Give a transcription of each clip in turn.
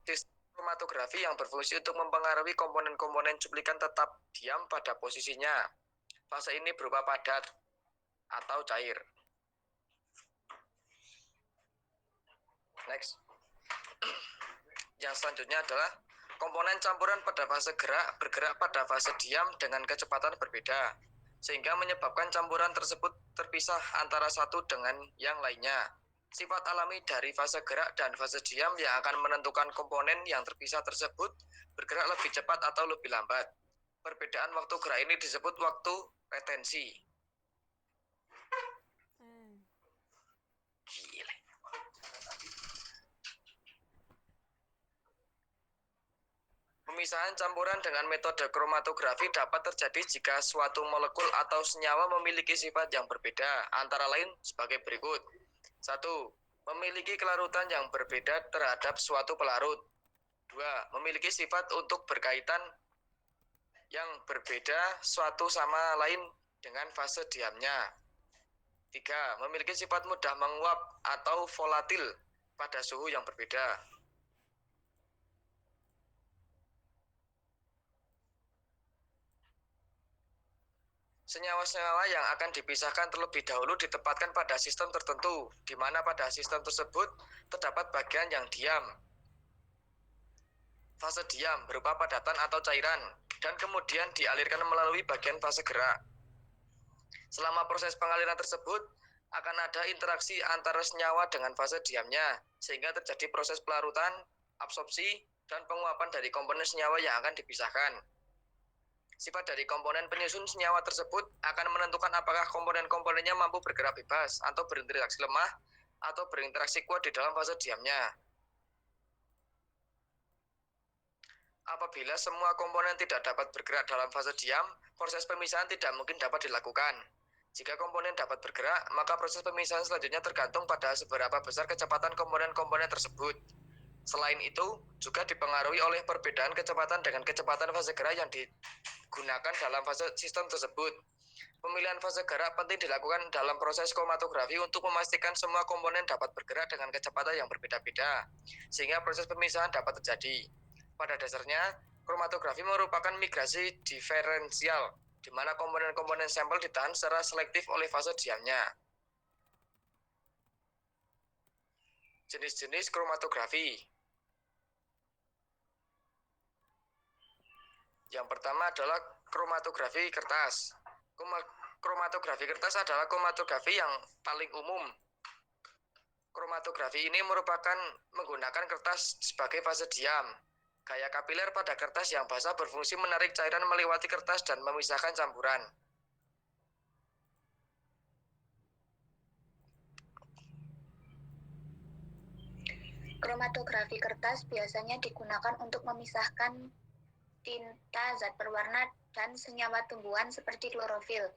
Sistem kromatografi yang berfungsi untuk mempengaruhi komponen-komponen cuplikan tetap diam pada posisinya. Fase ini berupa padat atau cair. Next. Yang selanjutnya adalah komponen campuran pada fase bergerak pada fase diam dengan kecepatan berbeda, sehingga menyebabkan campuran tersebut terpisah antara satu dengan yang lainnya. Sifat alami dari fase gerak dan fase diam yang akan menentukan komponen yang terpisah tersebut bergerak lebih cepat atau lebih lambat. Perbedaan waktu gerak ini disebut waktu retensi. Gila. Pemisahan campuran dengan metode kromatografi dapat terjadi jika suatu molekul atau senyawa memiliki sifat yang berbeda, antara lain sebagai berikut. 1. Memiliki kelarutan yang berbeda terhadap suatu pelarut. 2. Memiliki sifat untuk berkaitan yang berbeda suatu sama lain dengan fase diamnya. 3. Memiliki sifat mudah menguap atau volatil pada suhu yang berbeda. Senyawa-senyawa yang akan dipisahkan terlebih dahulu ditempatkan pada sistem tertentu, di mana pada sistem tersebut terdapat bagian yang diam. Fase diam berupa padatan atau cairan, dan kemudian dialirkan melalui bagian fase gerak. Selama proses pengaliran tersebut, akan ada interaksi antara senyawa dengan fase diamnya, sehingga terjadi proses pelarutan, absorpsi, dan penguapan dari komponen senyawa yang akan dipisahkan. Sifat dari komponen penyusun senyawa tersebut akan menentukan apakah komponen-komponennya mampu bergerak bebas atau berinteraksi lemah atau berinteraksi kuat di dalam fase diamnya. Apabila semua komponen tidak dapat bergerak dalam fase diam, proses pemisahan tidak mungkin dapat dilakukan. Jika komponen dapat bergerak, maka proses pemisahan selanjutnya tergantung pada seberapa besar kecepatan komponen-komponen tersebut. Selain itu, juga dipengaruhi oleh perbedaan kecepatan dengan kecepatan fase gerak yang digunakan dalam fase sistem tersebut. Pemilihan fase gerak penting dilakukan dalam proses kromatografi untuk memastikan semua komponen dapat bergerak dengan kecepatan yang berbeda-beda, sehingga proses pemisahan dapat terjadi. Pada dasarnya, kromatografi merupakan migrasi diferensial, di mana komponen-komponen sampel ditahan secara selektif oleh fase diamnya. Jenis-jenis kromatografi. Yang pertama adalah kromatografi kertas. Kromatografi kertas adalah kromatografi yang paling umum. Kromatografi ini merupakan menggunakan kertas sebagai fase diam. Gaya kapiler pada kertas yang basah berfungsi menarik cairan melewati kertas dan memisahkan campuran. Kromatografi kertas biasanya digunakan untuk memisahkan tinta, zat berwarna, dan senyawa tumbuhan seperti klorofil.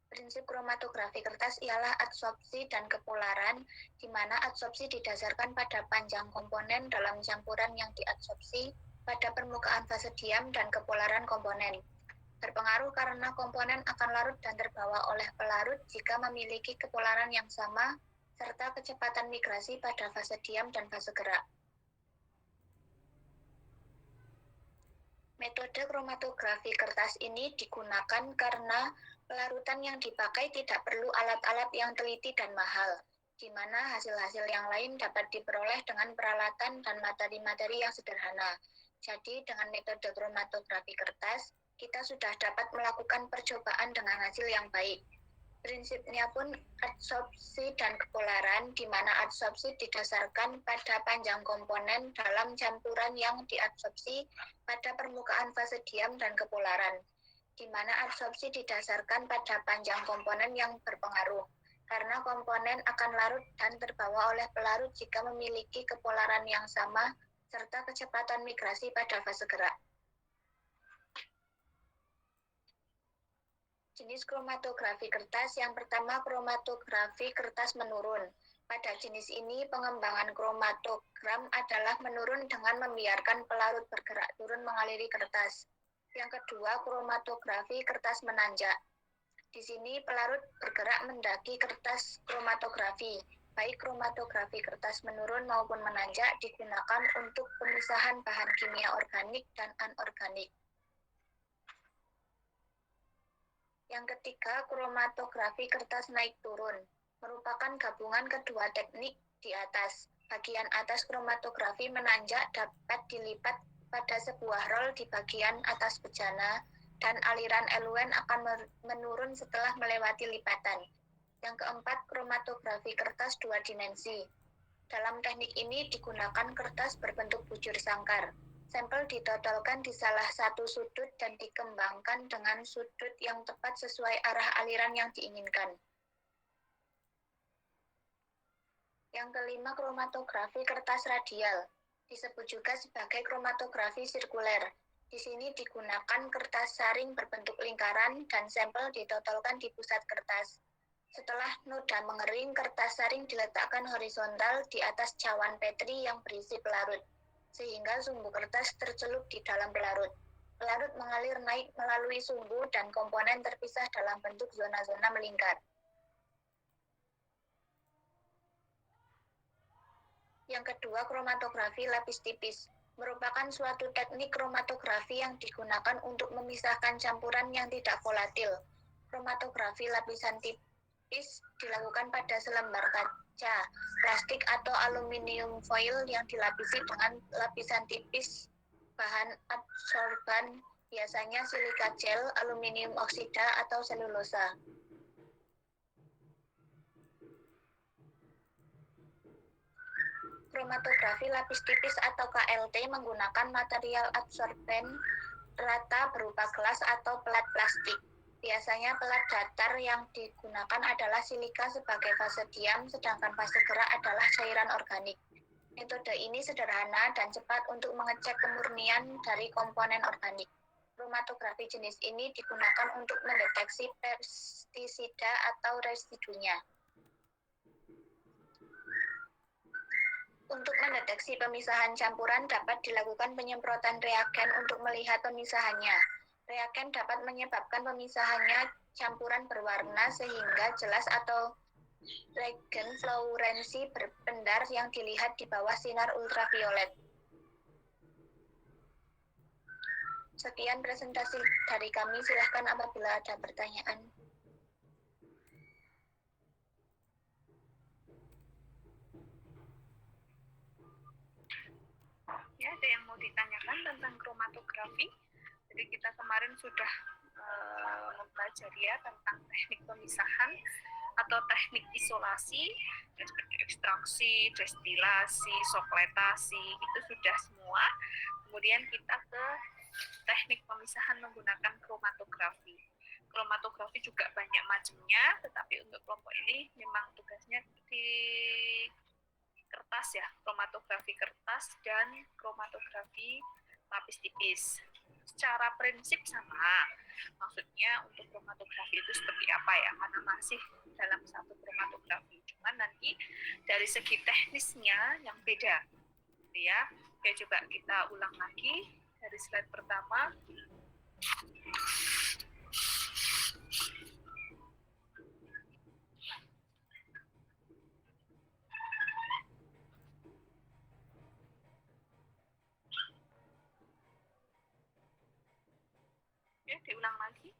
Prinsip kromatografi kertas ialah adsorpsi dan kepolaran, di mana adsorpsi didasarkan pada panjang komponen dalam campuran yang diadsorpsi, pada permukaan fase diam dan kepolaran komponen. Berpengaruh karena komponen akan larut dan terbawa oleh pelarut jika memiliki kepolaran yang sama, serta kecepatan migrasi pada fase diam dan fase gerak. Metode kromatografi kertas ini digunakan karena pelarutan yang dipakai tidak perlu alat-alat yang teliti dan mahal, di mana hasil-hasil yang lain dapat diperoleh dengan peralatan dan materi-materi yang sederhana. Jadi, dengan metode kromatografi kertas, kita sudah dapat melakukan percobaan dengan hasil yang baik. Prinsipnya pun adsorpsi dan kepolaran, di mana adsorpsi didasarkan pada panjang komponen dalam campuran yang diadsorpsi pada permukaan fase diam dan kepolaran, di mana adsorpsi didasarkan pada panjang komponen yang berpengaruh, karena komponen akan larut dan terbawa oleh pelarut jika memiliki kepolaran yang sama, serta kecepatan migrasi pada fase gerak. Jenis kromatografi kertas yang pertama, kromatografi kertas menurun. Pada jenis ini, pengembangan kromatogram adalah menurun dengan membiarkan pelarut bergerak turun mengaliri kertas. Yang kedua, kromatografi kertas menanjak. Di sini, pelarut bergerak mendaki kertas kromatografi. baik kromatografi kertas menurun maupun menanjak digunakan untuk pemisahan bahan kimia organik dan anorganik. Yang ketiga, kromatografi kertas naik turun, merupakan gabungan kedua teknik di atas. Bagian atas kromatografi menanjak dapat dilipat pada sebuah roll di bagian atas bejana, dan aliran eluen akan menurun setelah melewati lipatan. Yang keempat, kromatografi kertas dua dimensi. Dalam teknik ini digunakan kertas berbentuk bujur sangkar. Sampel ditodolkan di salah satu sudut dan dikembangkan dengan sudut yang tepat sesuai arah aliran yang diinginkan. Yang kelima, kromatografi kertas radial. Disebut juga sebagai kromatografi sirkuler. Di sini digunakan kertas saring berbentuk lingkaran dan sampel ditotolkan di pusat kertas. Setelah noda mengering, kertas saring diletakkan horizontal di atas cawan Petri yang berisi pelarut, sehingga sumbu kertas tercelup di dalam pelarut. Pelarut mengalir naik melalui sumbu dan komponen terpisah dalam bentuk zona-zona melingkar. Yang kedua, kromatografi lapis tipis. Merupakan suatu teknik kromatografi yang digunakan untuk memisahkan campuran yang tidak volatil. Kromatografi lapisan tipis dilakukan pada selembar kaca, plastik atau aluminium foil yang dilapisi dengan lapisan tipis bahan adsorban, biasanya silika gel, aluminium oksida, atau selulosa. Kromatografi lapis tipis atau KLT menggunakan material adsorben rata berupa gelas atau pelat plastik. Biasanya pelat datar yang digunakan adalah silika sebagai fase diam, sedangkan fase gerak adalah cairan organik. Metode ini sederhana dan cepat untuk mengecek kemurnian dari komponen organik. Kromatografi jenis ini digunakan untuk mendeteksi pestisida atau residunya. Untuk mendeteksi pemisahan campuran dapat dilakukan penyemprotan reagen untuk melihat pemisahannya. Reagen dapat menyebabkan pemisahannya campuran berwarna sehingga jelas atau reagen fluorensi berpendar yang dilihat di bawah sinar ultraviolet. Sekian presentasi dari kami, silahkan apabila ada pertanyaan. Ya, ada yang mau ditanyakan tentang kromatografi? Jadi kita kemarin sudah mempelajari ya tentang teknik pemisahan atau teknik isolasi, seperti ekstraksi, destilasi, sokletasi, itu sudah semua. Kemudian kita ke teknik pemisahan menggunakan kromatografi. Kromatografi juga banyak macamnya, tetapi untuk kelompok ini memang tugasnya di kertas ya, kromatografi kertas dan kromatografi lapis tipis. Secara prinsip sama, maksudnya untuk kromatografi itu seperti apa ya, karena masih dalam satu kromatografi, cuman nanti dari segi teknisnya yang beda ya. Oke, coba kita ulang lagi dari slide pertama. Ya, diulang lagi.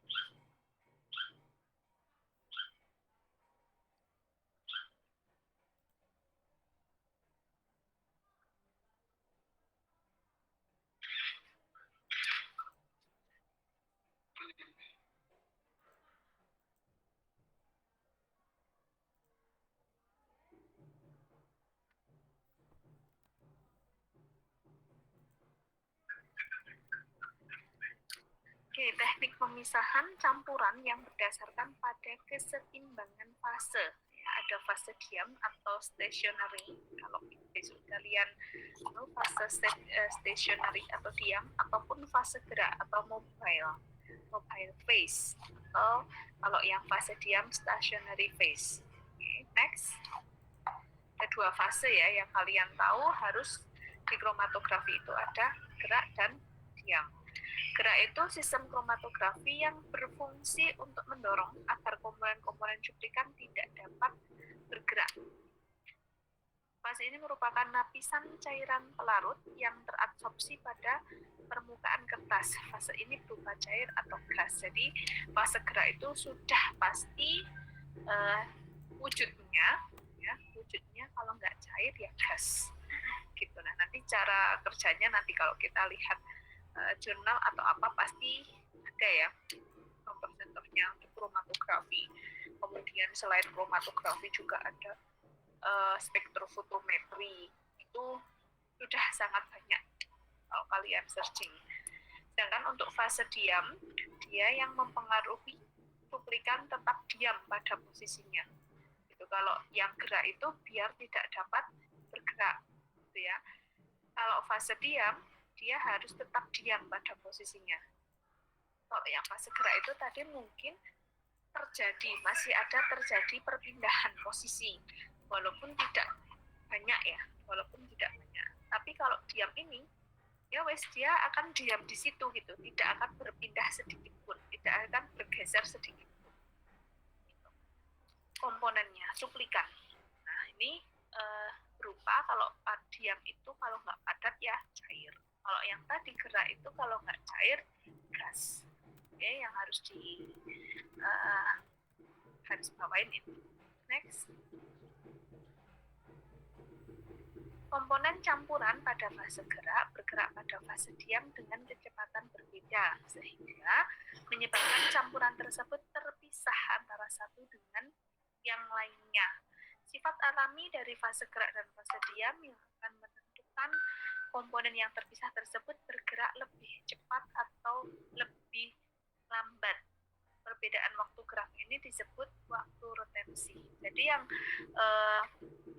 Oke, teknik pemisahan campuran yang berdasarkan pada kesetimbangan fase. Ya, ada fase diam atau stationary. Kalau besok kalian fase stationary atau diam, ataupun fase gerak atau mobile phase. Atau kalau yang fase diam, stationary phase. Oke, next. Ada dua fase ya yang kalian tahu harus di kromatografi itu ada gerak dan diam. Gerak itu sistem kromatografi yang berfungsi untuk mendorong agar komponen-komponen cuplikan tidak dapat bergerak. Fase ini merupakan lapisan cairan pelarut yang teradsorpsi pada permukaan kertas. Fase ini berupa cair atau gas. Jadi fase gerak itu sudah pasti wujudnya, ya, wujudnya kalau nggak cair ya gas. Gitu. Nah, nanti cara kerjanya nanti kalau kita lihat jurnal atau apa pasti ada ya contoh-contohnya untuk kromatografi. Kemudian selain kromatografi juga ada spektrofotometri. Itu sudah sangat banyak kalau kalian searching. Sedangkan untuk fase diam, dia yang mempengaruhi cuplikan tetap diam pada posisinya. Itu kalau yang gerak itu biar tidak dapat bergerak, gitu ya. Kalau fase diam, dia harus tetap diam pada posisinya. Kalau yang fase gerak itu tadi mungkin masih ada terjadi perpindahan posisi, walaupun tidak banyak ya, Tapi kalau diam ini, ya dia akan diam di situ gitu, tidak akan berpindah sedikit pun, tidak akan bergeser sedikit pun. Komponennya, cuplikan. Nah ini berupa kalau diam itu kalau nggak padat ya cair. Kalau yang tadi gerak itu kalau nggak cair gas. Oke, yang harus bawain itu. Next. Komponen campuran pada fase gerak bergerak pada fase diam dengan kecepatan berbeda, sehingga menyebabkan campuran tersebut terpisah antara satu dengan yang lainnya. Sifat alami dari fase gerak dan fase diam yang akan menentukan komponen yang terpisah tersebut bergerak lebih cepat atau lebih lambat. Perbedaan waktu gerak ini disebut waktu retensi. Jadi yang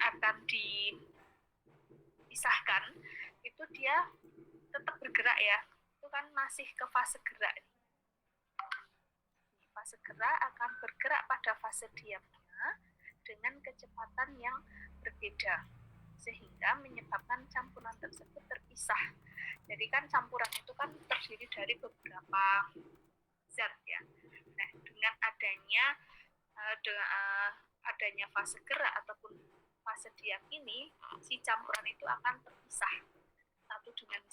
akan dipisahkan itu dia tetap bergerak ya, itu kan masih ke fase gerak. Fase gerak akan bergerak pada fase diamnya dengan kecepatan yang berbeda, sehingga menyebabkan campuran tersebut terpisah. Jadi kan campuran itu kan terdiri dari beberapa zat ya. Nah, dengan adanya fase gerak ataupun fase diam ini, si campuran itu akan terpisah satu dengan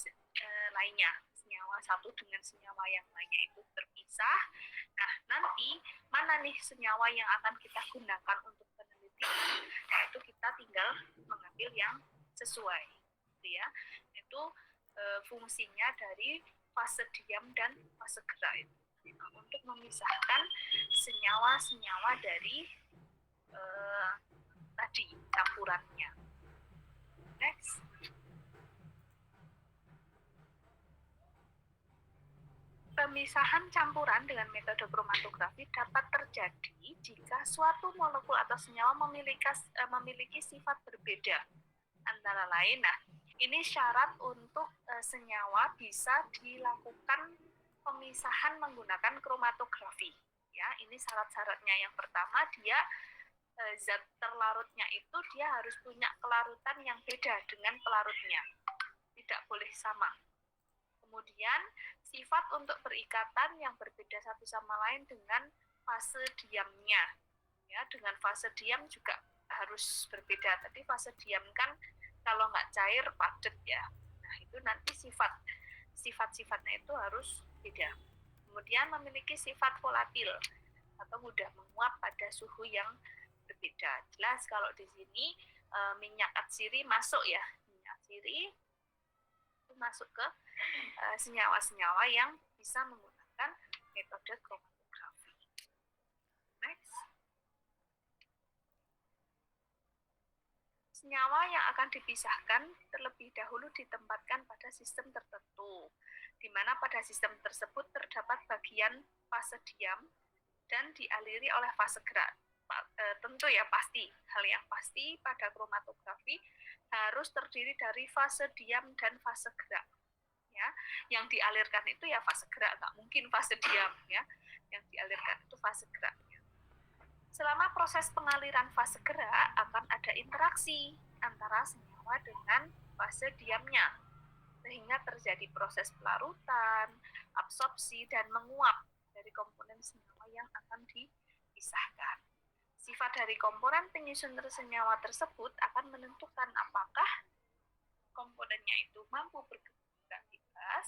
lainnya, senyawa satu dengan senyawa yang lainnya itu terpisah. Nah, nanti mana nih senyawa yang akan kita gunakan untuk penelitian? Nah, itu kita tinggal mengambil yang sesuai, gitu ya. Itu fungsinya dari fase diam dan fase gerak itu untuk memisahkan senyawa-senyawa dari tadi campurannya. Next. Pemisahan campuran dengan metode kromatografi dapat terjadi jika suatu molekul atau senyawa memiliki sifat berbeda antara lain. Nah, ini syarat untuk senyawa bisa dilakukan pemisahan menggunakan kromatografi. Ya, ini syarat-syaratnya. Yang pertama, dia zat terlarutnya itu dia harus punya kelarutan yang beda dengan pelarutnya. Tidak boleh sama. Kemudian sifat untuk berikatan yang berbeda satu sama lain dengan fase diamnya. Ya, dengan fase diam juga harus berbeda. Tadi fase diam kan kalau nggak cair padat ya. Nah, itu nanti sifat-sifatnya itu harus beda. Kemudian memiliki sifat volatil atau mudah menguap pada suhu yang berbeda. Jelas kalau di sini minyak atsiri masuk ya. Minyak atsiri itu masuk ke senyawa-senyawa yang bisa menggunakan metode kromatografi. Next. Senyawa yang akan dipisahkan terlebih dahulu ditempatkan pada sistem tertentu, di mana pada sistem tersebut terdapat bagian fase diam dan dialiri oleh fase gerak. Tentu ya pasti, hal yang pasti pada kromatografi harus terdiri dari fase diam dan fase gerak. Ya, yang dialirkan itu ya fase gerak, nggak mungkin fase diam ya. Yang dialirkan itu fase gerak. Selama proses pengaliran fase gerak akan ada interaksi antara senyawa dengan fase diamnya, sehingga terjadi proses pelarutan, absorpsi, dan menguap dari komponen senyawa yang akan dipisahkan. Sifat dari komponen penyusun senyawa tersebut akan menentukan apakah komponennya itu mampu bergerak bebas.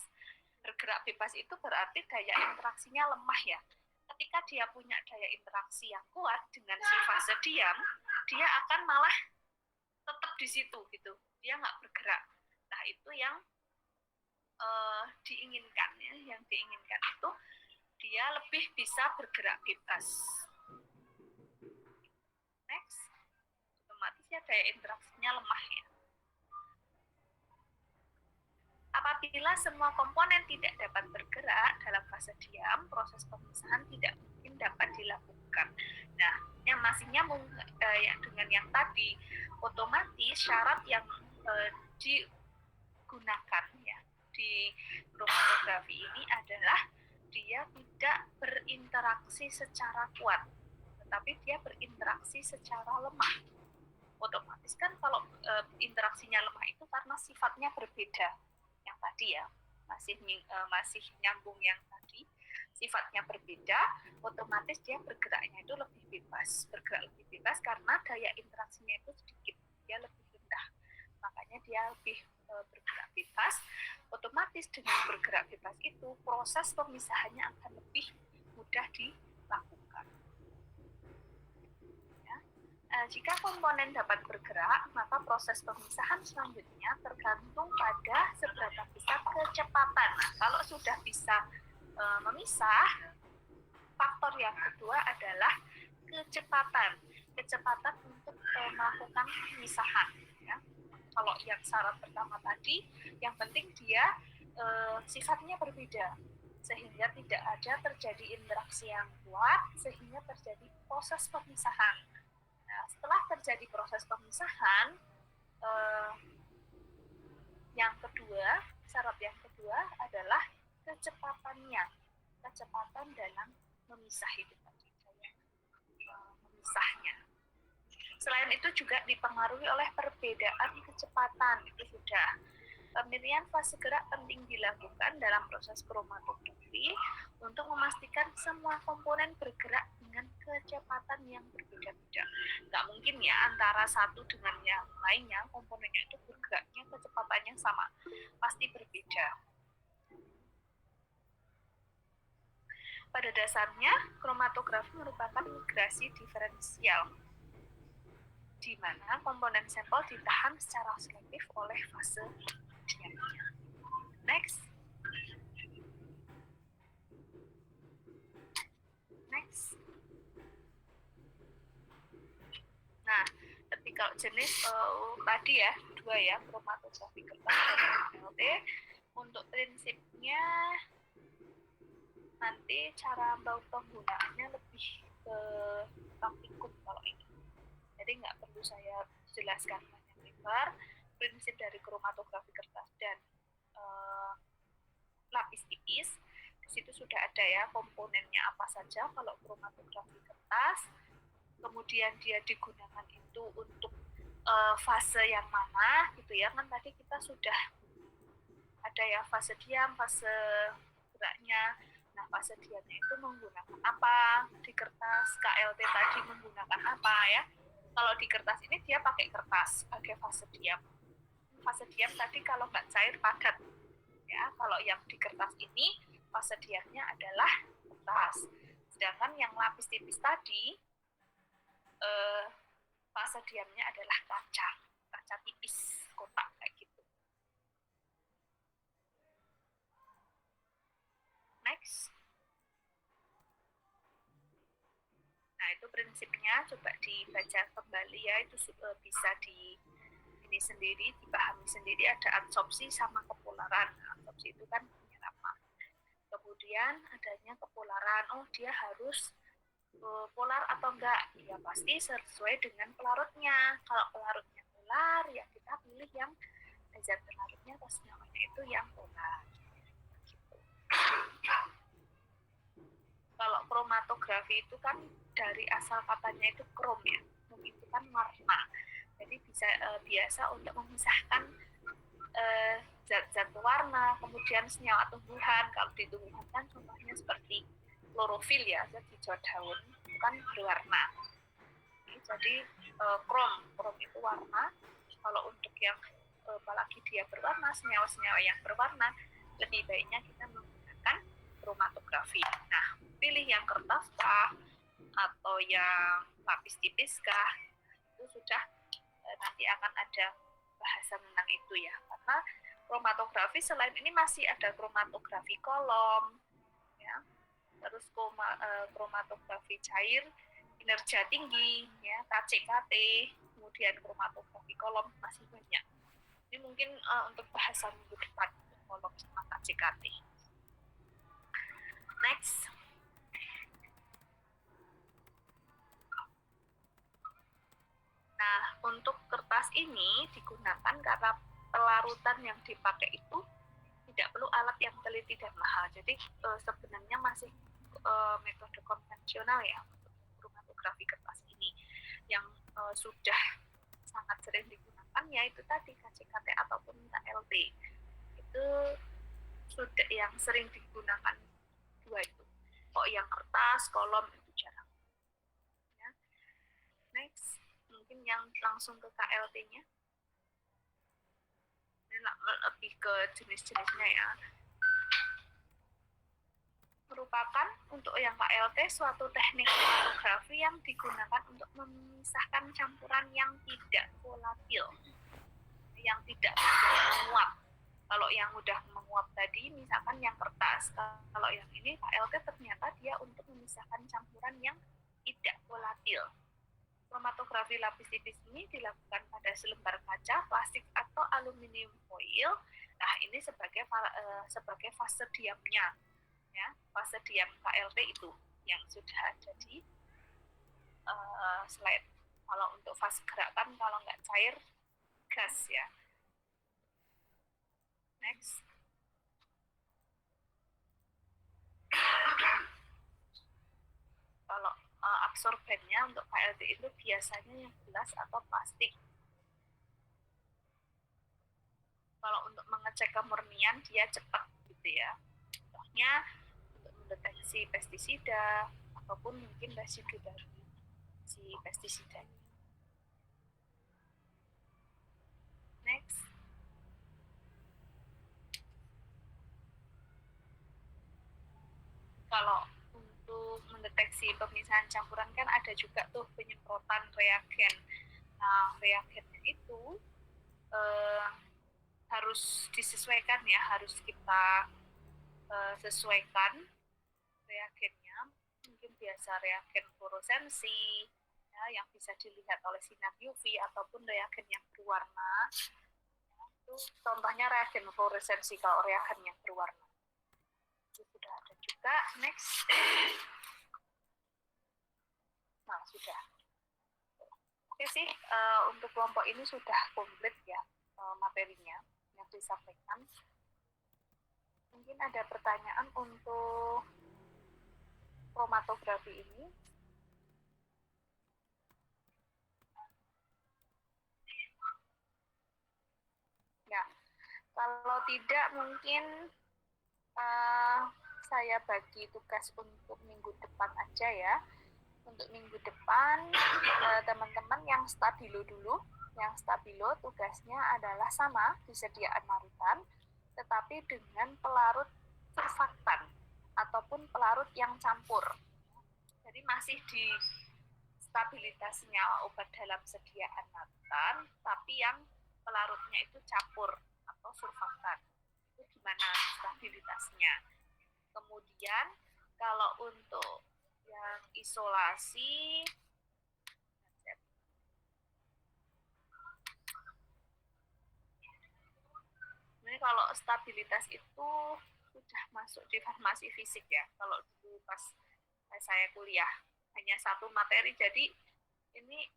Bergerak bebas itu berarti daya interaksinya lemah ya. Ketika dia punya daya interaksi yang kuat dengan si fase diam, dia akan malah tetap di situ gitu. Dia nggak bergerak. Nah, itu yang diinginkan ya. Yang diinginkan itu dia lebih bisa bergerak bebas. Next. Otomatis ya daya interaksinya lemah ya. Apabila semua komponen tidak dapat bergerak dalam fase diam, proses pemisahan tidak mungkin dapat dilakukan. Nah, yang masih nyambung dengan yang tadi, otomatis syarat yang digunakan ya di kromatografi ini adalah dia tidak berinteraksi secara kuat, tetapi dia berinteraksi secara lemah. Otomatis kan kalau interaksinya lemah itu karena sifatnya berbeda. Yang tadi ya masih nyambung yang tadi, sifatnya berbeda, otomatis dia bergeraknya itu lebih bebas, bergerak lebih bebas karena daya interaksinya itu sedikit, dia lebih rendah, makanya dia lebih bergerak bebas. Otomatis dengan bergerak bebas itu proses pemisahannya akan lebih mudah dilakukan. Jika komponen dapat bergerak, maka proses pemisahan selanjutnya tergantung pada seberapa besar kecepatan. Nah, kalau sudah bisa memisah, faktor yang kedua adalah kecepatan. Kecepatan untuk melakukan pemisahan. Ya. Kalau yang syarat pertama tadi, yang penting dia sifatnya berbeda, sehingga tidak ada terjadi interaksi yang kuat, sehingga terjadi proses pemisahan. Nah, setelah terjadi proses pemisahan, syarat yang kedua adalah kecepatannya, kecepatan dalam memisah itu tadi, memisahnya. Selain itu juga dipengaruhi oleh perbedaan kecepatan, itu sudah. Pemilihan fase gerak penting dilakukan dalam proses kromatografi untuk memastikan semua komponen bergerak dengan kecepatan yang berbeda-beda. Nggak mungkin ya antara satu dengan yang lainnya komponennya itu bergeraknya kecepatannya sama, pasti berbeda. Pada dasarnya, kromatografi merupakan migrasi diferensial, di mana komponen sampel ditahan secara selektif oleh fase diamnya. Next. Nah, kalau jenis tadi ya, dua ya, kromatografi kertas dan LT. Untuk prinsipnya nanti cara penggunaannya lebih ke praktikum kalau ini. Jadi nggak perlu saya jelaskan banyak lebar. Prinsip dari kromatografi kertas dan lapis tipis, di situ sudah ada ya komponennya apa saja kalau kromatografi kertas, kemudian dia digunakan itu untuk fase yang mana gitu ya, kan tadi kita sudah ada ya fase diam, fase geraknya. Nah, fase diamnya itu menggunakan apa di kertas, KLT tadi menggunakan apa ya. Kalau di kertas ini dia pakai kertas sebagai fase diam. Fase diam tadi kalau nggak cair padat ya. Kalau yang di kertas ini fase diamnya adalah kertas. Sedangkan yang lapis tipis tadi fase diamnya adalah kaca tipis, kotak kayak gitu. Next. Nah, itu prinsipnya, coba dibaca kembali ya, itu bisa ini sendiri, dipahami sendiri, ada absorpsi sama kepolaran. Absorpsi itu kan penyerapan. Kemudian adanya kepolaran, oh dia harus polar atau enggak? Ya pasti sesuai dengan pelarutnya. Kalau pelarutnya polar, ya kita pilih yang zat pelarutnya atau senyawanya itu yang polar. Gitu. Kalau kromatografi itu kan dari asal katanya itu krom ya, itu kan warna. Jadi biasa untuk memisahkan zat-zat warna, kemudian senyawa tumbuhan. Kalau di tumbuhan kan contohnya seperti klorofil ya, zat hijau daun, itu kan berwarna. Jadi krom itu warna. Kalau untuk yang apalagi dia berwarna, senyawa-senyawa yang berwarna, lebih baiknya kita menggunakan kromatografi. Nah, pilih yang kertas kah atau yang lapis tipis kah, itu sudah nanti akan ada bahasan tentang itu ya. Karena kromatografi selain ini masih ada kromatografi kolom, ya, terus kromatografi cair, kinerja tinggi, ya, KCKT, kemudian kromatografi kolom, masih banyak. Ini mungkin untuk bahasan minggu depan, kolom sama KCKT. Next. Nah, untuk kertas ini digunakan karena pelarutan yang dipakai itu tidak perlu alat yang teliti dan mahal. Jadi sebenarnya masih metode konvensional ya untuk kromatografi kertas ini yang sudah sangat sering digunakan, yaitu tadi KCKT ataupun KLT. Itu sudah yang sering digunakan dua itu. Kok yang kertas, kolom itu jarang. Ya. Next, mungkin yang langsung ke KLT-nya. Ini lebih ke jenis-jenisnya ya. Merupakan untuk yang KLT suatu teknik kromatografi yang digunakan untuk memisahkan campuran yang tidak volatil, yang tidak mudah menguap. Kalau yang mudah menguap tadi misalkan yang kertas, kalau yang ini KLT ternyata dia untuk memisahkan campuran yang tidak volatil. Kromatografi lapis tipis ini dilakukan pada selembar kaca, plastik atau aluminium foil. Nah, ini sebagai fase diamnya. Ya, fase diam KLT itu yang sudah ada di slide. Kalau untuk fase gerakan, kalau nggak cair, gas ya. Next. Kalau absorbennya untuk KLT itu biasanya yang gelas atau plastik. Kalau untuk mengecek kemurnian dia cepat gitu ya. Contohnya untuk mendeteksi pestisida ataupun mungkin residu dari si pestisida. Next. Kalau untuk mendeteksi pemisahan campuran kan ada juga tuh penyemprotan reagen. Nah, reagennya itu harus disesuaikan ya, harus kita sesuaikan reagennya. Mungkin biasa reagen fluoresensi ya, yang bisa dilihat oleh sinar UV ataupun reagen yang berwarna. Ya, itu contohnya reagen fluoresensi kalau reagen yang berwarna. Itu sudah ada juga. Next. Nah, sudah. Oke sih, untuk kelompok ini sudah komplit ya materinya yang disampaikan. Mungkin ada pertanyaan untuk kromatografi ini. Ya, kalau tidak mungkin saya bagi tugas untuk minggu depan aja ya. Untuk minggu depan teman-teman yang stabilo dulu, yang stabilo tugasnya adalah sama disediaan larutan, tetapi dengan pelarut surfaktan ataupun pelarut yang campur. Jadi masih di stabilitas senyawa obat dalam sediaan larutan, tapi yang pelarutnya itu campur atau surfaktan. Itu gimana stabilitasnya. Kemudian kalau untuk yang isolasi, ini kalau stabilitas itu sudah masuk di farmasi fisik ya. Kalau dulu pas saya kuliah hanya satu materi, jadi ini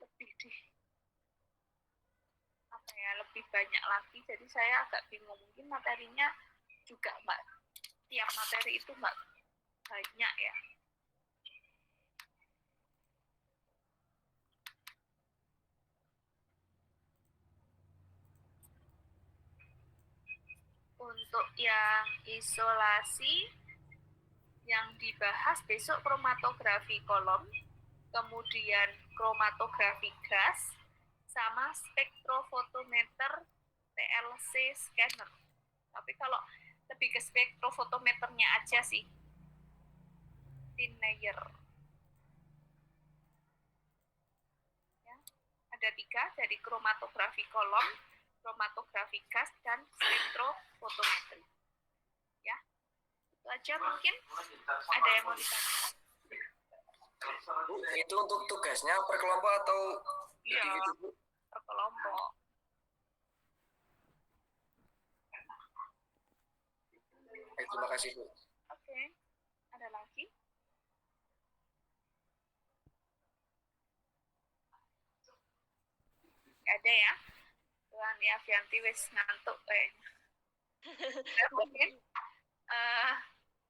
lebih lebih banyak lagi. Jadi saya agak bingung, mungkin materinya juga mbak, tiap materi itu mbak banyak ya. Untuk yang isolasi yang dibahas besok kromatografi kolom, kemudian kromatografi gas, sama spektrofotometer TLC scanner. Tapi kalau lebih ke spektrofotometernya aja sih, thin layer. Ya, ada 3, jadi kromatografi kolom, kromatografi gas, dan spektrofotometri. Ya, itu aja mungkin. Ada yang mau ditanya? Bu, itu untuk tugasnya per kelompok atau Iya, individu, Bu? per kelompok. Baik, terima kasih, Bu. Oke, ada lagi? Gak ada ya? Tuhan ya, Fianti wis ngantuk kayaknya. Ya, mungkin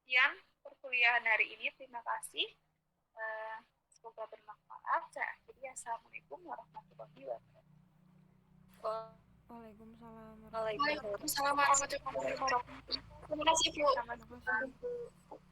sekian perkuliahan hari ini. Terima kasih. Semoga bermanfaat. Saya akhiri. Assalamualaikum warahmatullahi wabarakatuh. Waalaikumsalam. Waalaikumsalam warahmatullahi wabarakatuh. Terima kasih, Bu. Sama-sama.